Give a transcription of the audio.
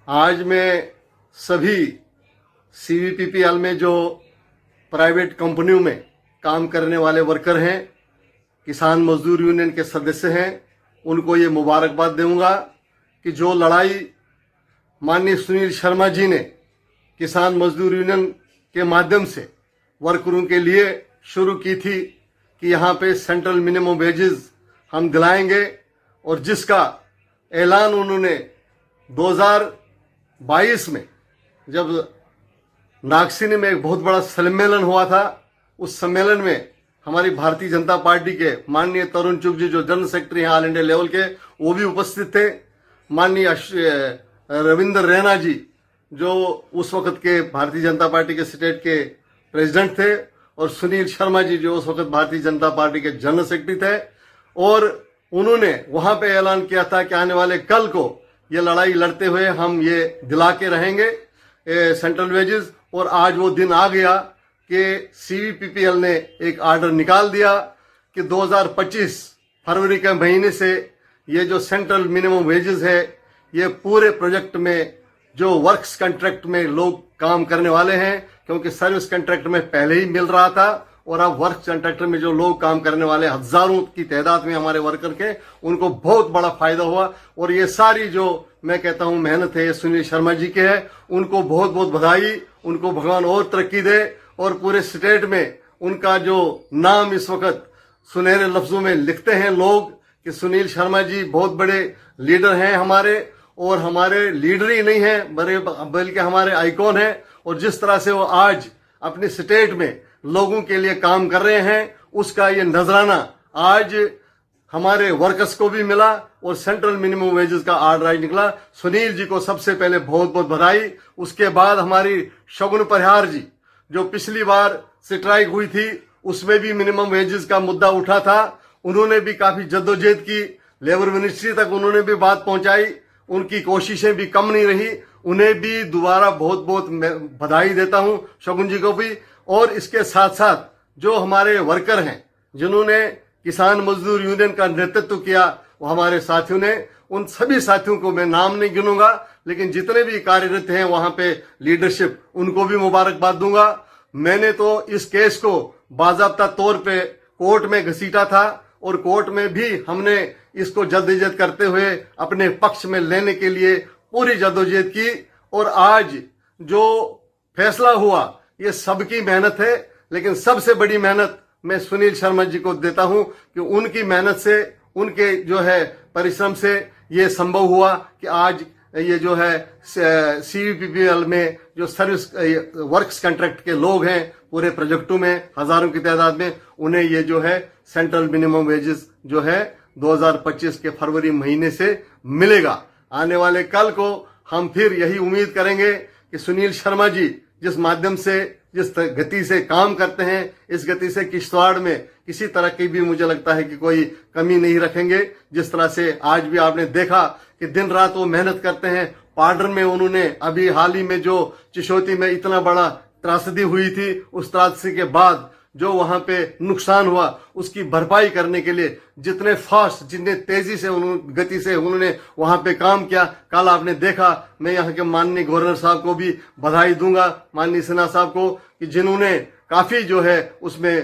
आज मैं सभी सीवीपीपीएल में जो प्राइवेट कंपनियों में काम करने वाले वर्कर हैं, किसान मजदूर यूनियन के सदस्य हैं, उनको ये मुबारकबाद दूंगा कि जो लड़ाई माननीय सुनील शर्मा जी ने किसान मजदूर यूनियन के माध्यम से वर्करों के लिए शुरू की थी कि यहाँ पे सेंट्रल मिनिमम वेजेस हम दिलाएंगे, और जिसका ऐलान उन्होंने 2022 में जब नागसिनी में एक बहुत बड़ा सम्मेलन हुआ था, उस सम्मेलन में हमारी भारतीय जनता पार्टी के माननीय तरुण चुग जी जो जनरल सेक्रेटरी हैं ऑल इंडिया लेवल के, वो भी उपस्थित थे। माननीय रविंद्र रैना जी जो उस वक्त के भारतीय जनता पार्टी के स्टेट के प्रेसिडेंट थे, और सुनील शर्मा जी जो उस वक्त भारतीय जनता पार्टी के जनरल सेक्रेटरी थे, और उन्होंने वहां पे ऐलान किया था कि आने वाले कल को ये लड़ाई लड़ते हुए हम ये दिला के रहेंगे सेंट्रल वेजेस। और आज वो दिन आ गया कि सीवीपीपीएल ने एक ऑर्डर निकाल दिया कि 2025 फरवरी के महीने से ये जो सेंट्रल मिनिमम वेजेस है, ये पूरे प्रोजेक्ट में जो वर्क्स कॉन्ट्रैक्ट में लोग काम करने वाले हैं, क्योंकि सर्विस कॉन्ट्रैक्ट में पहले ही मिल रहा था, और अब वर्क कॉन्ट्रैक्टर में जो लोग काम करने वाले हजारों की तादाद में हमारे वर्कर के, उनको बहुत बड़ा फायदा हुआ। और ये सारी जो मैं कहता हूं मेहनत है, ये सुनील शर्मा जी के है, उनको बहुत बहुत बधाई, उनको भगवान और तरक्की दे, और पूरे स्टेट में उनका जो नाम इस वक्त सुनहरे लफ्जों में लिखते हैं लोग कि सुनील शर्मा जी बहुत बड़े लीडर हैं हमारे, और हमारे लीडर ही नहीं है बल्कि हमारे आइकॉन है। और जिस तरह से वो आज अपने स्टेट में लोगों के लिए काम कर रहे हैं, उसका ये नजराना आज हमारे वर्कर्स को भी मिला, और सेंट्रल मिनिमम वेजेस का ऑर्डर आज निकला। सुनील जी को सबसे पहले बहुत बहुत बधाई। उसके बाद हमारी शगुन परिहार जी जो पिछली बार स्ट्राइक हुई थी, उसमें भी मिनिमम वेजेस का मुद्दा उठा था, उन्होंने भी काफी जद्दोजहद की, लेबर मिनिस्ट्री तक उन्होंने भी बात पहुंचाई, उनकी कोशिशें भी कम नहीं रही। उन्हें भी दोबारा बहुत बहुत बधाई देता हूं, शगुन जी को भी। और इसके साथ साथ जो हमारे वर्कर हैं जिन्होंने किसान मजदूर यूनियन का नेतृत्व किया, वो हमारे साथियों ने, उन सभी साथियों को मैं नाम नहीं गिनूंगा, लेकिन जितने भी कार्यरत हैं वहां पे लीडरशिप, उनको भी मुबारकबाद दूंगा। मैंने तो इस केस को बाकायदा तौर पे कोर्ट में घसीटा था, और कोर्ट में भी हमने इसको जद्दोजहद करते हुए अपने पक्ष में लेने के लिए पूरी जद्दोजहद की, और आज जो फैसला हुआ ये सबकी मेहनत है, लेकिन सबसे बड़ी मेहनत मैं सुनील शर्मा जी को देता हूं कि उनकी मेहनत से, उनके जो है परिश्रम से ये संभव हुआ कि आज ये जो है सीवीपीपीएल में जो सर्विस वर्क्स कॉन्ट्रैक्ट के लोग हैं पूरे प्रोजेक्टों में हजारों की तादाद में, उन्हें ये जो है सेंट्रल मिनिमम वेजेस जो है 2025 के फरवरी महीने से मिलेगा। आने वाले कल को हम फिर यही उम्मीद करेंगे कि सुनील शर्मा जी जिस माध्यम से, जिस गति से काम करते हैं, इस गति से किश्तवाड़ में किसी तरह की भी मुझे लगता है कि कोई कमी नहीं रखेंगे। जिस तरह से आज भी आपने देखा कि दिन रात वो मेहनत करते हैं। पार्डर में उन्होंने अभी हाल ही में जो चिशोती में इतना बड़ा त्रासदी हुई थी, उस त्रासदी के बाद जो वहां पे नुकसान हुआ, उसकी भरपाई करने के लिए जितने फास्ट, जितने तेजी से गति से उन्होंने वहां पे काम किया। कल आपने देखा, मैं यहाँ के माननीय गवर्नर साहब को भी बधाई दूंगा, माननीय सिन्हा साहब को, कि जिन्होंने काफी जो है उसमें